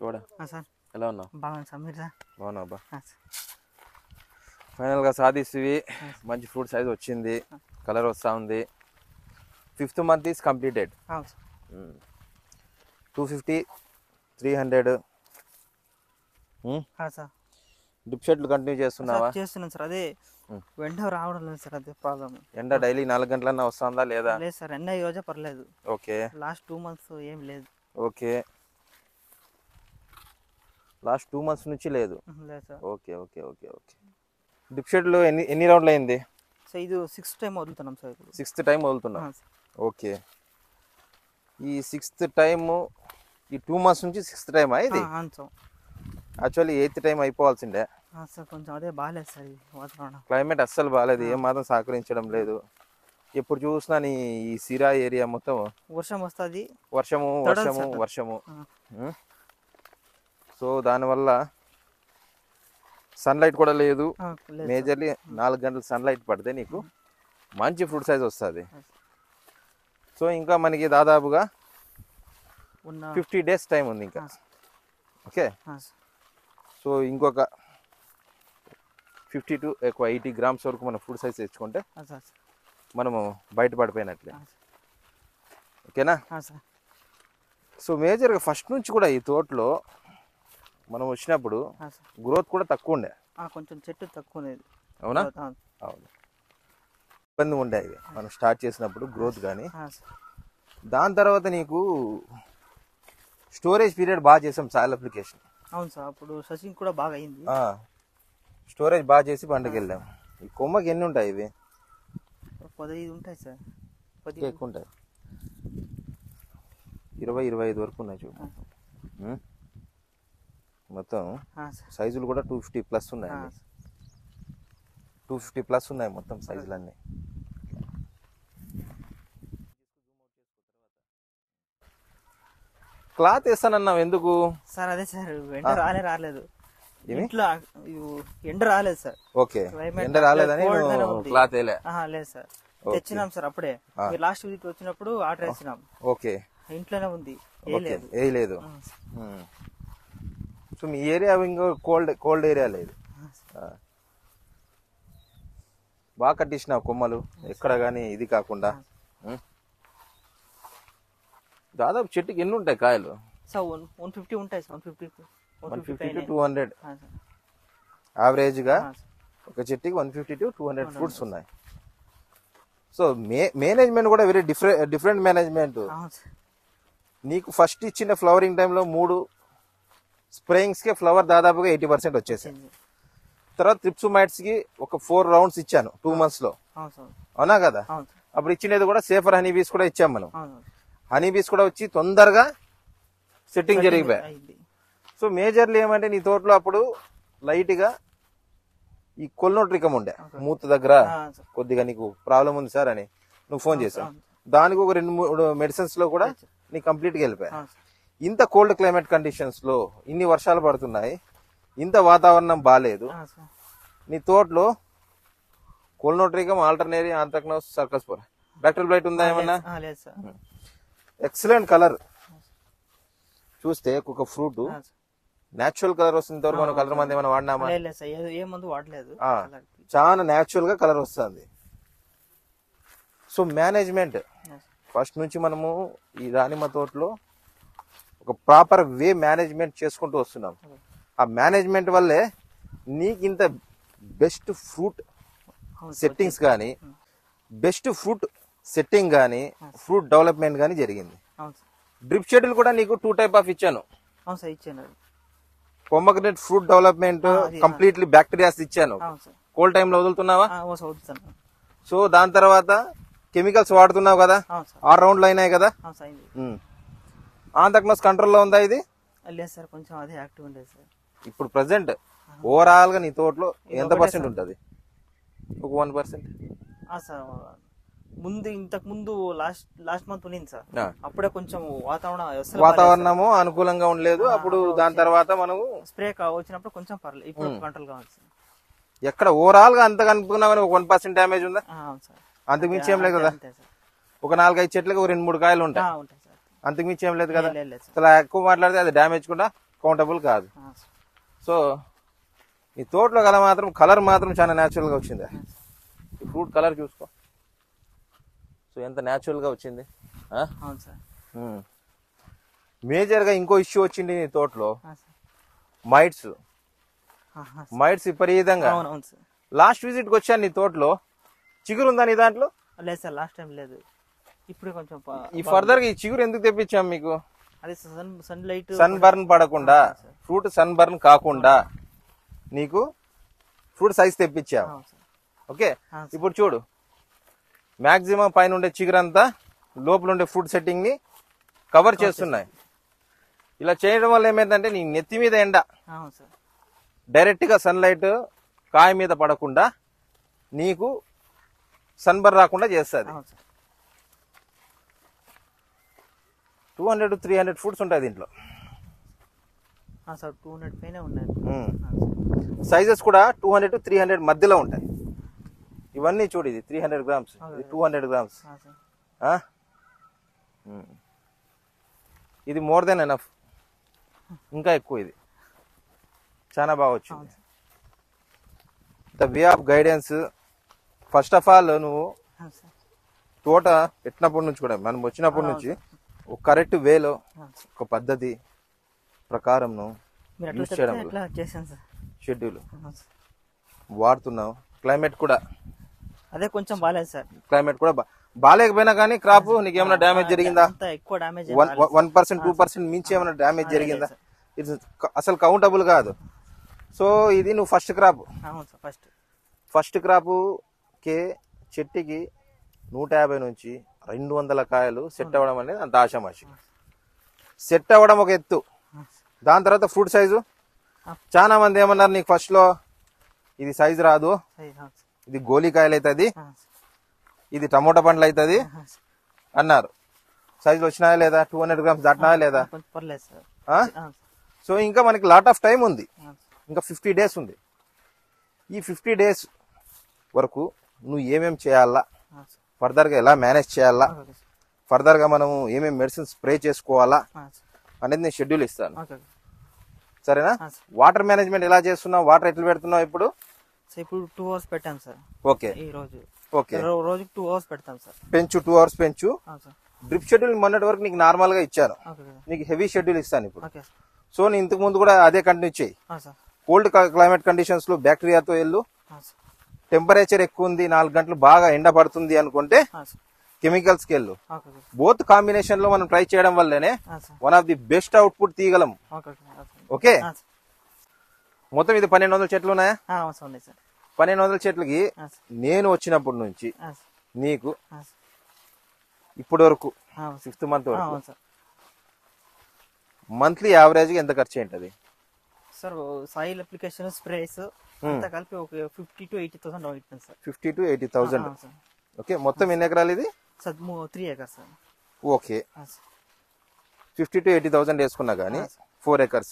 చూడా సార్ ఎలా ఉన్నావు? బాగుంది సార్. మీరు సార్ బాగున్నావు అబ్బా. ఫైనల్గా సాధిస్తువి మంచి ఫ్రూట్ సైజ్ వచ్చింది, కలర్ వస్తూ ఉంది. 5th month is completed. 250, 300 sir. Drip షెడ్లు కంటిన్యూ చేస్తున్నావా? చేస్తున్నాను సార్. అదే ఎండ రావడం లేదు సార్, అదే ప్రాబ్లమ్. ఎండ డైలీ 4 గంటలన్నా వస్తుందా లేదా? లేదు సార్, ఎండ ఈ రోజే పర్లేదు. ఓకే. లాస్ట్ 2 months ఏం లేదు. ఓకే, లాస్ట్ 2 months నుంచి లేదు. లేదు sir. Okay okay okay okay. Drip షెడ్లు ఎన్ని రౌండ్లు అయింది? సార్ ఇది 6th time వదులుతున్నాం సార్. 6th time వదులుతున్నా. ఓకే, ఈ 6th time ఈ 2 months నుంచి 6th time ఇది? యాక్చువల్లీ 8th time అయిపోవాల్సిందే సార్. కొంచెం అదే బాగాలేదు సార్, ఈ వాతావరణం క్లైమేట్ అస్సలు బాగాలేదు, ఏం మాత్రం సహకరించడం లేదు. ఎప్పుడు చూసినా నీ ఈ సిరా ఏరియా మొత్తం వర్షం వస్తుంది, వర్షము వర్షము వర్షము. సో దానివల్ల సన్లైట్ కూడా లేదు. మేజర్లీ 4 గంటలు సన్లైట్ పడితే నీకు మంచి ఫ్రూట్ సైజ్ వస్తుంది. సో ఇంకా మనకి దాదాపుగా 50 days టైం ఉంది ఇంకా. ఓకే, సో ఇంకొక 50 to 80 grams వరకు మనం ఫ్రూట్ సైజ్ తెచ్చుకుంటే మనము బయటపడిపోయినట్లే. ఓకేనా? సో మేజర్గా ఫస్ట్ నుంచి కూడా ఈ తోటలో మనం వచ్చినప్పుడు గ్రోత్ కూడా తక్కువ ఉండే, కొంచెం చెట్టు తక్కువ ఉండేది. అవునా? అవును, ఇబ్బంది ఉండేవి మనం స్టార్ట్ చేసినప్పుడు గ్రోత్ కానీ. దాని తర్వాత నీకు స్టోరేజ్ పీరియడ్ బాగా చేసాం సాయిల్ అప్లికేషన్. అవును సార్, అప్పుడు సచిన్ కూడా బాగా అయింది. స్టోరేజ్ బాగా చేసి పండుగ వెళ్ళాం. ఈ కొమ్మకి ఎన్ని ఉంటాయి ఇవి? 15 ఉంటాయి సార్. 10 ఎక్కువ ఉంటాయి, 20-25 వరకు ఉన్నాయి చూడు. మొత్తం సైజులు కూడా 250+ ఉన్నాయి. 250+ ఉన్నాయి మొత్తం సైజులన్నీ. క్లాత్ వేస్తానన్నావు ఎందుకు సార్? అదే సార్, ఎండ రాలేదు ఇంట్లో, ఎండ రాలేదు సార్. ఓకే, ఎండ రాలేదని క్లాత్ వేయలే? లేదు సార్, తెచ్చినాం సార్ అప్పుడే. లాస్ట్ వీక్ వచ్చినప్పుడు ఆర్డర్ వేసినాం. ఓకే, ఇంట్లోనే ఉంది, వేయలేదు. సో మీ ఏరియా ఇంకా కోల్డ్ ఏరియా లేదు, బాగా కట్టించినావు కొమ్మలు ఎక్కడ కానీ ఇది కాకుండా. దాదాపు చెట్టుకి ఎన్ని ఉంటాయి కాయలు? సార్ 150 ఉంటాయి సార్. 150 to 200 యావరేజ్గా ఒక చెట్టుకి 150 to 200 ఫ్రూట్స్ ఉన్నాయి. సో మేనేజ్మెంట్ కూడా వెరీ డిఫరెంట్ మేనేజ్మెంట్. నీకు ఫస్ట్ ఇచ్చిన ఫ్లవరింగ్ టైంలో 3 స్ప్రేయింగ్స్కే ఫ్లవర్ దాదాపుగా 80% వచ్చేసింది. తర్వాత ట్రిప్సోమైట్స్కి ఒక 4 rounds ఇచ్చాను 2 months లో, అవునా కదా? అప్పుడు ఇచ్చినది కూడా సేఫర్ హనీబీస్ కూడా ఇచ్చాం మనం. హనీబీస్ కూడా వచ్చి తొందరగా సెట్టింగ్ జరిగిపోయాయి. సో మేజర్లీ ఏమంటే నీ తోటలో అప్పుడు లైట్గా ఈ కొల్నోట్రికం ఉండే, మూత దగ్గర కొద్దిగా నీకు ప్రాబ్లం ఉంది సార్ అని నువ్వు ఫోన్ చేసావు. దానికి ఒక 2-3 మెడిసిన్స్ లో కూడా నీకు కంప్లీట్గా వెళ్ళిపోయా. ఇంత కోల్డ్ క్లైమేట్ కండిషన్స్ లో ఇన్ని వర్షాలు పడుతున్నాయి, ఇంత వాతావరణం బాగాలేదు, నీ తోటలో కొల్నోట్రికం, ఆల్టర్నేరియా, ఆంథ్రాక్నోస్, సర్కస్పోరా, బ్యాక్టీరియల్ బ్లైట్ ఉందా ఏమన్నా? Excellent colour. చూస్తే ఒక ఫ్రూట్ న్యాచురల్ కలర్ వస్తుంది. ఇంతవరకు మనం కలర్ మంది ఏమైనా వాడినామా? చాలా న్యాచురల్ గా కలర్ వస్తుంది. సో మేనేజ్మెంట్ ఫస్ట్ నుంచి మనము ఈ దానిమ్మ తోటలో ఒక ప్రాపర్ వే మేనేజ్మెంట్ చేసుకుంటూ వస్తున్నాం. ఆ మేనేజ్మెంట్ వల్లే నీకు ఇంత బెస్ట్ ఫ్రూట్ సెట్టింగ్స్ కానీ, బెస్ట్ ఫ్రూట్ సెట్టింగ్ కానీ, ఫ్రూట్ డెవలప్మెంట్ కానీ జరిగింది. డ్రిప్ షెడ్యూల్ కూడా నీకు 2 type ఆఫ్ ఇచ్చాను. Pomegranate fruit development completely bacterias ఇచ్చాను. కోల్డ్ టైంలో వదులుతున్నావా? సో దాని తర్వాత కెమికల్స్ వాడుతున్నావు కదా, 6 rounds అయినాయి కదా. ఆంథ్రాక్నోస్ కంట్రోల్లో ఉందా ఇది? కొంచెం అదే యాక్టివ్ ఉండేది సార్. ఇప్పుడు ప్రెసెంట్ ఓవరాల్ గా నీ తోటలో ఎంత పర్సెంట్ ఉంటుంది? ఒక 1%. ఇంతకు ముందు లాస్ట్ మంత్ ఉంది సార్. అప్పుడే కొంచెం వాతావరణము అనుకూలంగా ఉండలేదు. అప్పుడు దాని తర్వాత మనం స్ప్రే వచ్చినప్పుడు కొంచెం పర్లేదు, ఇప్పుడు కంట్రోల్ కావాలి సార్. ఎక్కడ ఓవరాల్ గా అంతగా అనుకున్నామని 1% డ్యామేజ్ ఉందా? అంతకు మించి ఏం లేదు కదా. ఒక 4-5 చెట్లకు 2-3 కాయలు ఉంటాయి, అంతకు మించి ఏం లేదు కదా. అసలు ఎక్కువ మాట్లాడితే అది డ్యామేజ్ కూడా కౌంటబుల్ కాదు. ఆ, సార్. సో ఈ తోటలో కలర్ మాత్రం చాలా న్యాచురల్గా వచ్చింది. ఈ ఫ్రూట్ కలర్ చూసుకో, సో ఎంత న్యాచురల్గా వచ్చింది. అవును సార్. మేజర్గా ఇంకో ఇష్యూ వచ్చింది నీ తోటలో, ఆ, సార్. మైట్స్. ఆహా, సార్. మైట్స్ విపరీతంగా. అవును సార్. లాస్ట్ విజిట్కి వచ్చాను నీ తోటలో, చిగురు ఉందా నీ దాంట్లో? లేదు సార్, లాస్ట్ టైం లేదు, ఇప్పుడు కొంచెం ఈ ఫర్దర్ గా ఈ చిగురు ఎందుకు తెప్పించాం మీకు? అదే సన్ లైట్, సన్ బర్న్ పడకుండా, ఫ్రూట్ సన్ బర్న్ కాకుండా నీకు ఫ్రూట్ సైజ్ తెప్పించాం. ఓకే, ఇప్పుడు చూడు, మాక్సిమం పైన ఉండే చిగురంతా లోపల ఉండే ఫ్రూట్ సెట్టింగ్ ని కవర్ చేస్తున్నాయి. ఇలా చేయడం వల్ల ఏమైందంటే నీ నెత్తి మీద ఎండ డైరెక్ట్ గా సన్ లైట్ కాయ మీద పడకుండా నీకు సన్ బర్న్ రాకుండా చేస్తుంది. 200 to 300 ఫ్రూట్స్ ఉంటాయి దీంట్లో. 200 పైన ఉన్నాయి. సైజెస్ కూడా 200 to 300 మధ్యలో ఉంటాయి. ఇవన్నీ చూడు, ఇది 300 గ్రామ్స్, ఇది 200 గ్రామ్స్. ఇది మోర్ దెన్ ఎనఫ్, ఇంకా ఎక్కువ. ఇది చాలా బాగా వచ్చింది. The way of guidance, first of all నువ్వు తోట పెట్టినప్పటి నుంచి కూడా, మనం వచ్చినప్పటి నుంచి ఒక కరెక్ట్ వేలో ఒక పద్ధతి ప్రకారం యూజ్ చేయడం, షెడ్యూల్ వాడుతున్నావు. క్లైమేట్ కూడా అదే కొంచెం బాగాలేదు సార్. క్లైమేట్ కూడా బాగాలేకపోయినా కానీ క్రాప్ నీకు ఏమైనా డ్యామేజ్ జరిగిందా? ఎక్కువ డ్యామేజ్ 1%, 2% మించి ఏమైనా డ్యామేజ్ జరిగిందా? ఇది అసలు కౌంటబుల్ కాదు. సో ఇది నువ్వు ఫస్ట్ క్రాప్ కే చెట్టుకి 150 నుంచి 200 కాయలు సెట్ అవ్వడం అనేది అంత ఆశామాషి. సెట్ అవ్వడం ఒక ఎత్తు, దాని తర్వాత ఫ్రూట్ సైజు. చాలా మంది ఏమన్నారు నీకు ఫస్ట్ లో, ఇది సైజు రాదు, ఇది గోలికాయలు అవుతుంది, ఇది టమోటా పండ్లు అవుతుంది అన్నారు. సైజులు వచ్చినాయా లేదా? 200 గ్రామ్స్ దాటినాయా లేదా? సో ఇంకా మనకి లాట్ ఆఫ్ టైం ఉంది, ఇంకా 50 డేస్ ఉంది. ఈ 50 డేస్ వరకు నువ్వు ఏమేమి చేయాలా, ఫర్దర్ గా ఎలా మేనేజ్ చేయాలా, ఫర్దర్ గా మనం ఏమేమి మెడిసిన్ స్ప్రే చేసుకోవాలా అనేది నేను షెడ్యూల్ ఇస్తాను. సరేనా? వాటర్ మేనేజ్మెంట్ ఎలా చేస్తున్నావు, వాటర్ ఎట్లా పెడుతున్నావు ఇప్పుడు? 2 hours పెట్టాను సార్. ఓకే, ఈ రోజు ఓకే, రోజుకి 2 hours పెడతాం సార్. పెంచు, 2 hours పెంచు. డ్రిప్ షెడ్యూల్ మొన్నటి వరకు నీకు నార్మల్ గా ఇచ్చాను, నీకు హెవీ షెడ్యూల్ ఇస్తాను ఇప్పుడు. సో నీ ఇంతకు ముందు కూడా అదే కంటిన్యూ చేయి. కోల్డ్ క్లైమేట్ కండిషన్స్ లో బ్యాక్టీరియాతో వెళ్ళు. టెంపరేచర్ ఎక్కువ ఉంది, 4 గంటలు బాగా ఎండ పడుతుంది అనుకుంటే కెమికల్స్ కి వెళ్ళు. బోత్ కాంబినేషన్ లో మనం ట్రై చేయడం వల్లనే one of the best output తీయగలం. ఓకే, మొత్తం ఇది 1200 చెట్లు ఉన్నాయా? 1200 చెట్లకి నేను వచ్చినప్పటి నుంచి నీకు ఇప్పటి వరకు 6th month వరకు మంత్లీ యావరేజ్ గా ఎంత ఖర్చు ఏంటది సార్? సాయిల్ అప్లికేషన్, స్ప్రేస్ అంతా కలిపి ఒక 50,000 to 80,000 అవుతుంది సార్. 50,000 to 80,000. ఓకే, మొత్తం ఎన్ని ఎకరాలు ఇది? 3 acres సార్. ఓకే, 50,000 to 80,000 వేసుకున్నా కానీ 4 acres,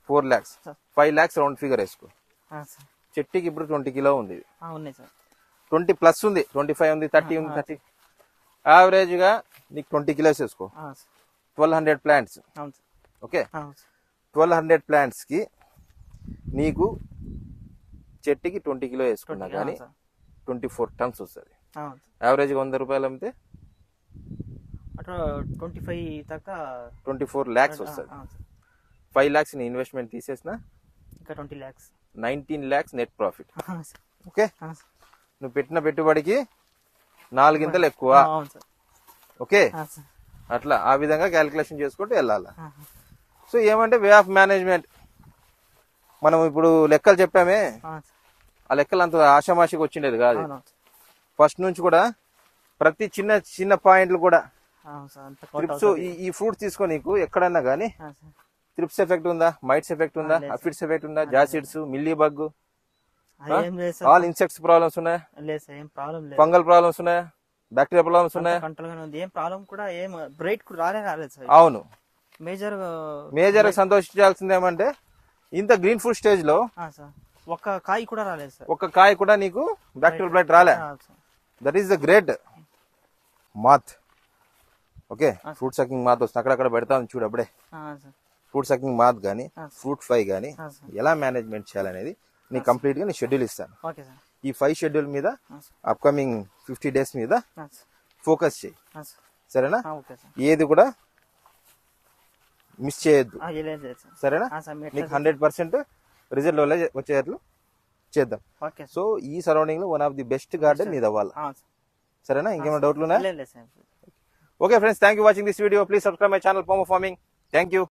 4 lakhs, 5 lakhs round figure వేసుకో. చెట్టుకి ఇప్పుడు 20 కిలో ఉంది. 20 ప్లస్ ఉంది, 25 ఉంది, 30 ఉంది, 30. యావరేజ్ గా నీకు 20 కిలోస్ వేసుకో. 1200 ప్లాంట్స్. ఓకే, 1200 ప్లాంట్స్ కి నీకు చెట్టుకి 20 కిలో వేసుకున్నా కానీ 24 tons వస్తుంది. యావరేజ్ గా 100 రూపాయలు అమ్మితే 24 lakhs వస్తుంది. 5 lakhs ని ఇన్వెస్ట్మెంట్ తీసేసిన ఇంకా 20 lakhs, 19 lakhs net profit. Okay, నువ్వు పెట్టిన పెట్టుబడికి 4 ఇంతలు ఎక్కువ. ఓకే, అట్లా ఆ విధంగా క్యాలిక్యులేషన్ చేసుకుంటూ వెళ్ళాలా. సో ఏమంటే వే ఆఫ్ మేనేజ్మెంట్, మనం ఇప్పుడు లెక్కలు చెప్పామే, ఆ లెక్కలు అంత ఆషామాషికి వచ్చిండేది కాదు. ఫస్ట్ నుంచి కూడా ప్రతి చిన్న చిన్న పాయింట్లు కూడా ట్రిప్స్, ఈ ఫ్రూట్స్ తీసుకో, నీకు ఎక్కడన్నా కానీ ట్రిప్స్ ఎఫెక్ట్ ఉందా, మైట్స్ ఎఫెక్ట్ ఉందా, అఫిడ్స్ ఎఫెక్ట్ ఉందా, jassids, mealy bug, all insects problems ఉన్నాయా, ఫంగల్ ప్రాబ్లమ్స్ ఉన్నాయా, బ్యాక్టీరియా ప్రాబ్లమ్స్ ఉన్నాయా? అవును, మేజర్ సంతోషించాల్సింది ఏమంటే ఇంత గ్రీన్ ఫుడ్ స్టేజ్ లో ఒక్క కాయ కూడా రాలేదు సార్. ఒక్క కాయ కూడా నీకు బ్యాక్టీరియల్ బ్లైట్ రాలే. That is the great moth. Okay, fruit sucking moth వస్తుంది, అక్కడక్కడ పెడతా చూడు అప్పుడే. ఫ్రూట్ సకింగ్ మాత్ కానీ ఆ, ఫ్రూట్ ఫ్లై కానీ ఆ, సార్. ఎలా మేనేజ్మెంట్ చేయాలనేది నీకు కంప్లీట్ గా నీ షెడ్యూల్ ఇస్తాను. Okay sir. ఈ 5 షెడ్యూల్ మీద ఆ, సార్. అప్కమింగ్ 50 డేస్ మీద ఆ, సార్. ఫోకస్ చేయి, ఆ, సార్. సరేనా? ఆ, ఓకే సార్. ఏది కూడా మిస్ చేయొద్దు, ఆ, ఇలా చేయండి సార్. సరేనా? ఆ, సార్ మీరు నీకు ఎట్లా 100% రిజల్ట్ వచ్చేట్లు చేద్దాం. Okay sir. సో ఈ సరౌండింగ్ లో one of the best garden నీది అవ్వాలి, ఆ, సార్. సరేనా? ఇంకేమైనా డౌట్లు ఉన్నాయా? లేదు sir. Okay friends, thank you for watching this video. Please subscribe my channel Pomo Farming. Thank you.